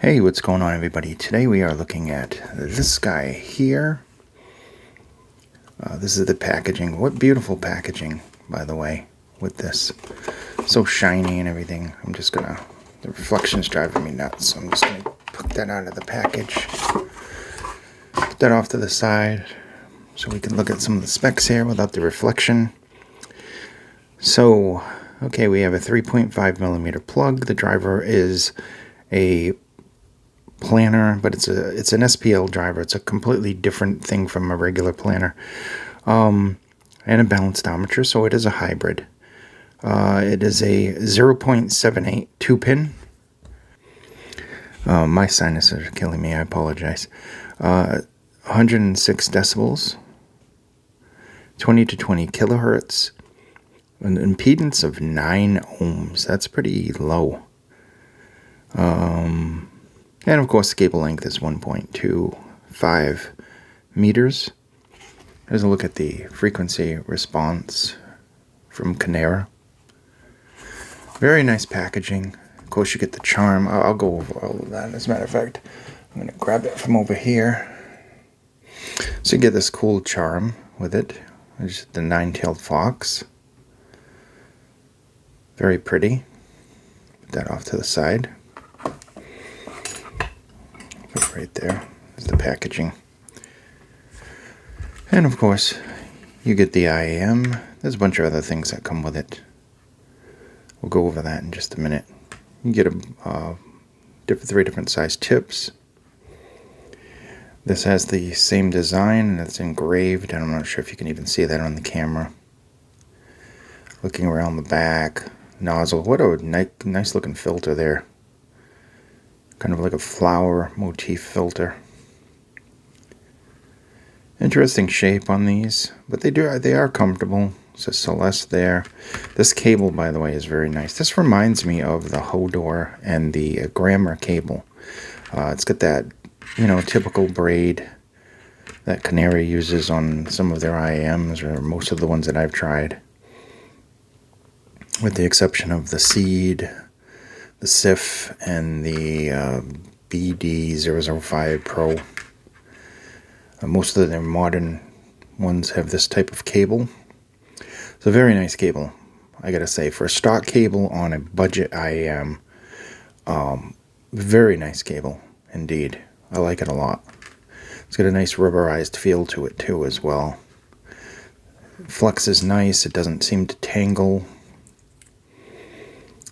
Hey, what's going on, everybody? Today we are looking at this guy here. This is the packaging. What beautiful packaging, by the way, with this. So shiny and everything. The reflection's driving me nuts, so I'm just going to put that out of the package. Put that off to the side so we can look at some of the specs here without the reflection. So, okay, we have a 3.5 millimeter plug. The driver is a planner, but it's an SPL driver. It's a completely different thing from a regular planner, and a balanceometer, so it is a hybrid. It is a 0.78 2-pin. My sinuses are killing me, I apologize. 106 decibels, 20 to 20 kilohertz, an impedance of 9 ohms. That's pretty low. And of course the cable length is 1.25 meters. Here's a look at the frequency response from Kinera. Very nice packaging. Of course you get the charm. I'll go over all of that. As a matter of fact, I'm going to grab it from over here. So you get this cool charm with it. There's the nine-tailed fox. Very pretty. Put that off to the side. Put it right there. There's the packaging. And of course, you get the IAM. There's a bunch of other things that come with it. We'll go over that in just a minute. You get three different size tips. This has the same design and it's engraved, and I'm not sure if you can even see that on the camera. Looking around the back, nozzle. What a nice looking filter there. Kind of like a flower motif filter. Interesting shape on these, but they are comfortable. It says Celeste there. This cable, by the way, is very nice. This reminds me of the Hodor and the Grammar cable. It's got that, typical braid that Kinera uses on some of their IAMs, or most of the ones that I've tried. With the exception of the Seed, the SIF, and the BD005 Pro. Most of their modern ones have this type of cable. It's a very nice cable, I gotta say. For a stock cable on a budget IAM, very nice cable indeed. I like it a lot. It's got a nice rubberized feel to it too as well. Flex is nice, it doesn't seem to tangle.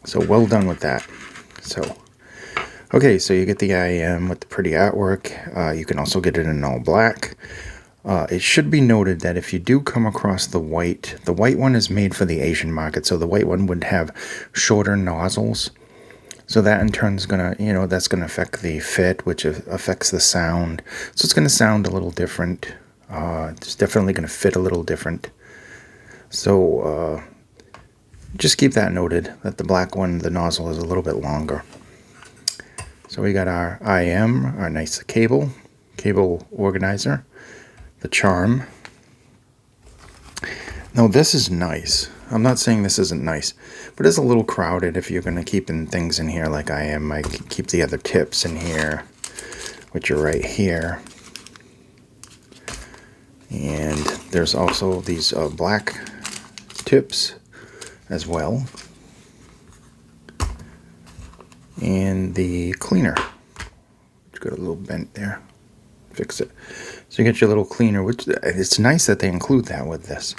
So well done with that. Okay, so you get the IAM with the pretty artwork. You can also get it in all black. It should be noted that if you do come across the white one is made for the Asian market, so the white one would have shorter nozzles. So that in turn is that's gonna affect the fit, which affects the sound. So it's gonna sound a little different. It's definitely gonna fit a little different. So just keep that noted, that the black one, the nozzle is a little bit longer. So we got our IM, our nice cable organizer, the charm. Now this is nice. I'm not saying this isn't nice, but it's a little crowded if you're going to keep things in here like I am. I keep the other tips in here, which are right here. And there's also these black tips as well. And the cleaner, which got a little bent there. Fix it. So you get your little cleaner, which it's nice that they include that with this.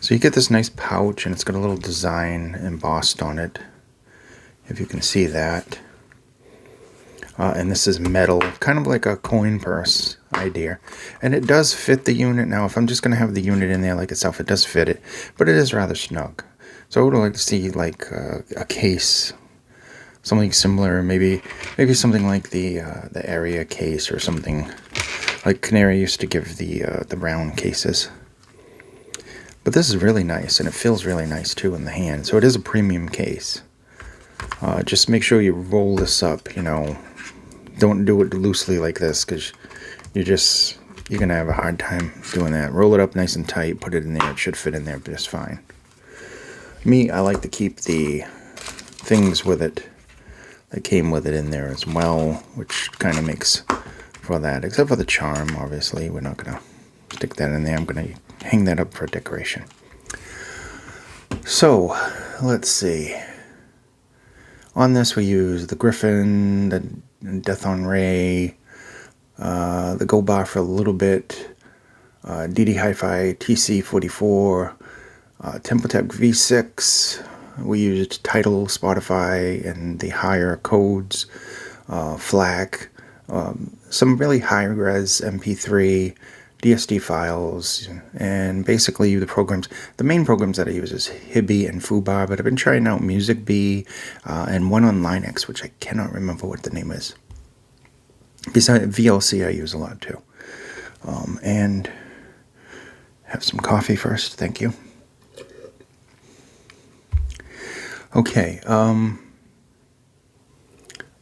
So you get this nice pouch, and it's got a little design embossed on it, if you can see that. And this is metal, kind of like a coin purse idea. And it does fit the unit. Now, if I'm just going to have the unit in there like itself, it does fit it, but it is rather snug. So I would like to see like a case, something similar, maybe something like the area case, or something like Kinera used to give the brown cases. But this is really nice, and it feels really nice too in the hand. So it is a premium case. Just make sure you roll this up. Don't do it loosely like this, because you're gonna have a hard time doing that. Roll it up nice and tight, put it in there. It should fit in there just fine. Me, I like to keep the things with it that came with it in there as well, which kind of makes for that, except for the charm. Obviously, we're not going to stick that in there. I'm going to hang that up for decoration. So, let's see. On this, we use the Griffin, the Death on Ray, the Gold Bar for a little bit, DD Hi-Fi TC44, Tempotech V6. We used Tidal, Spotify, and the higher codes, FLAC, some really high-res MP3, DSD files, and basically the programs. The main programs that I use is Hibby and Foobar, but I've been trying out MusicBee and one on Linux, which I cannot remember what the name is. Besides VLC, I use a lot too. And have some coffee first, thank you. Okay,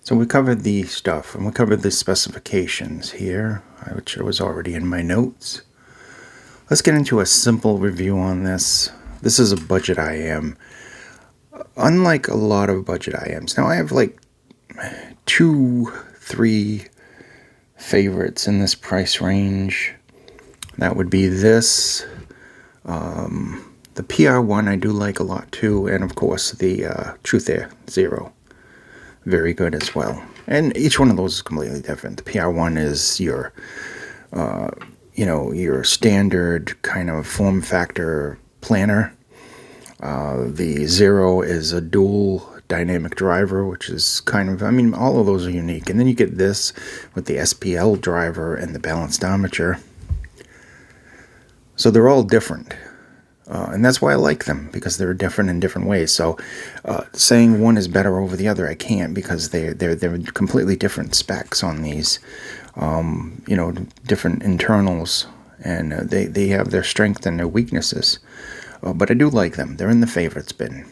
so we covered the stuff, and we covered the specifications here, which was already in my notes. Let's get into a simple review on this. This is a budget IM. Unlike a lot of budget IMs, now I have like 2-3 favorites in this price range. That would be this, the PR1 I do like a lot too, and of course the Truth Air Zero. Very good as well. And each one of those is completely different. The PR1 is your, your standard kind of form factor planner. The Zero is a dual dynamic driver, which is kind of, all of those are unique. And then you get this with the SPL driver and the balanced armature. So they're all different. And that's why I like them, because they're different in different ways. So saying one is better over the other, I can't, because they're completely different specs on these, different internals, and they have their strengths and their weaknesses. But I do like them. They're in the favorites bin.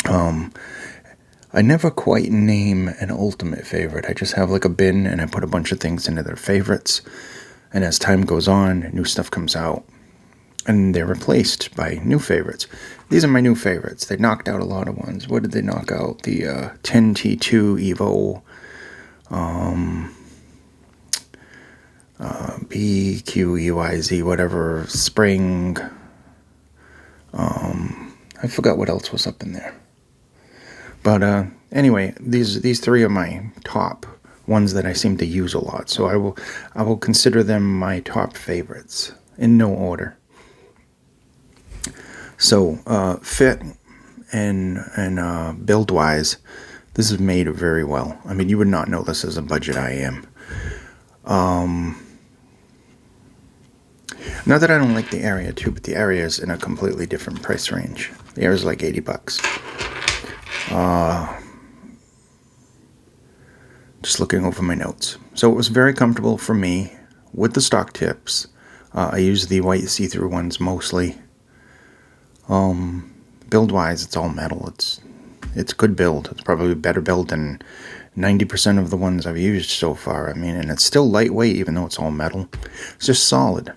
I never quite name an ultimate favorite. I just have like a bin, and I put a bunch of things into their favorites. And as time goes on, new stuff comes out, and they're replaced by new favorites. These are my new favorites. They knocked out a lot of ones. What did they knock out? The 10T2 Evo, BQEYZ, whatever, Spring. I forgot what else was up in there. But anyway, these three are my top ones that I seem to use a lot. So I will consider them my top favorites in no order. So fit and build wise, this is made very well. You would not know this as a budget IM. Not that I don't like the Area too, but the Area is in a completely different price range. The Area is like $80. Just looking over my notes. So it was very comfortable for me with the stock tips. I use the white see-through ones mostly. Build wise, it's all metal. It's good build. It's probably a better build than 90% of the ones I've used so far. And it's still lightweight even though it's all metal. It's just solid.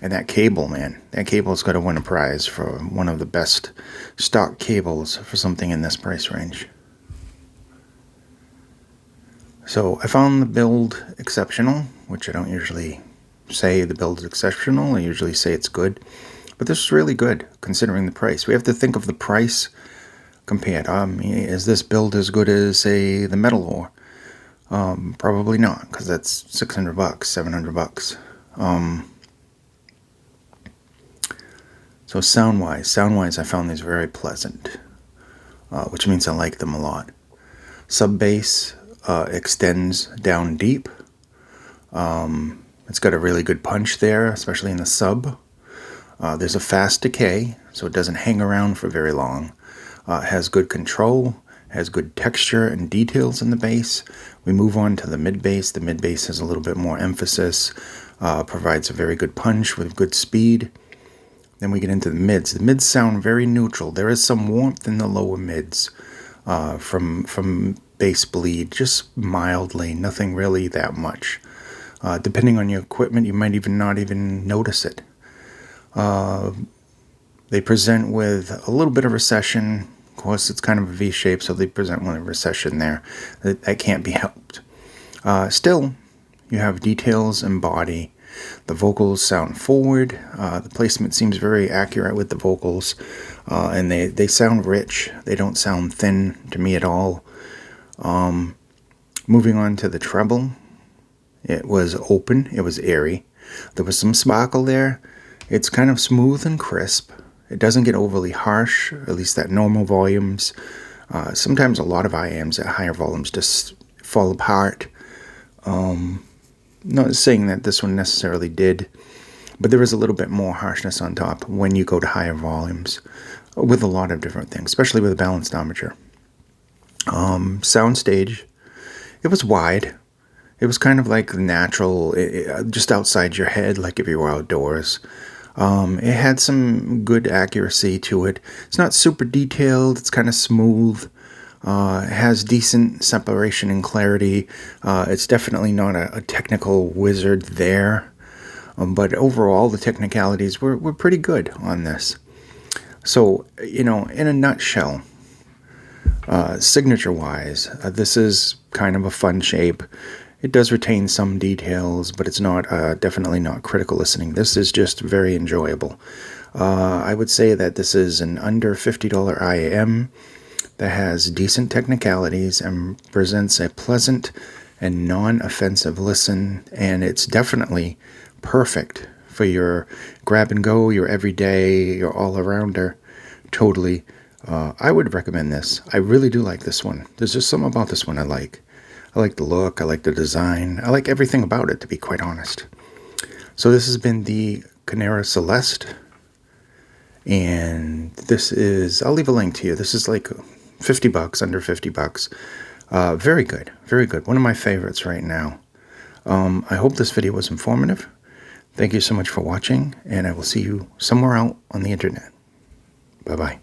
And that cable, man, that cable's got to win a prize for one of the best stock cables for something in this price range. So I found the build exceptional, which I don't usually say the build is exceptional. I usually say it's good. But this is really good, considering the price. We have to think of the price compared. Is this build as good as, say, the Metal Ore? Probably not, because that's $600, $700. So sound-wise, I found these very pleasant, which means I like them a lot. Sub-bass extends down deep. It's got a really good punch there, especially in the sub. There's a fast decay, so it doesn't hang around for very long. It has good control, has good texture and details in the bass. We move on to the mid-bass. The mid-bass has a little bit more emphasis, provides a very good punch with good speed. Then we get into the mids. The mids sound very neutral. There is some warmth in the lower mids from bass bleed, just mildly, nothing really that much. Depending on your equipment, you might not even notice it. They present with a little bit of recession, Of course, it's kind of a V shape, so they present with a recession there. That can't be helped. Still, you have details and body. The vocals sound forward. The placement seems very accurate with the vocals. And they sound rich. They don't sound thin to me at all. Moving on to the treble. It was open. It was airy. There was some sparkle there. It's kind of smooth and crisp. It doesn't get overly harsh, at least at normal volumes. Sometimes a lot of IAMs at higher volumes just fall apart. Not saying that this one necessarily did, but there is a little bit more harshness on top when you go to higher volumes with a lot of different things, especially with a balanced armature. Soundstage, it was wide. It was kind of like natural, just outside your head, like if you were outdoors. It had some good accuracy to it. It's not super detailed. It's kind of smooth. It has decent separation and clarity. It's definitely not a technical wizard there. But overall, the technicalities were pretty good on this. So, in a nutshell, signature-wise, this is kind of a fun shape. It does retain some details, but it's not definitely not critical listening. This is just very enjoyable. I would say that this is an under $50 IAM that has decent technicalities and presents a pleasant and non-offensive listen, and it's definitely perfect for your grab and go, your everyday, your all-arounder. Totally. I would recommend this. I really do like this one. There's just something about this one I like. I like the look, I like the design, I like everything about it, to be quite honest. So this has been the Kinera Celeste, and this is, I'll leave a link to you. This is like $50, under $50. Very good, very good. One of my favorites right now. I hope this video was informative. Thank you so much for watching, and I will see you somewhere out on the internet. Bye-bye.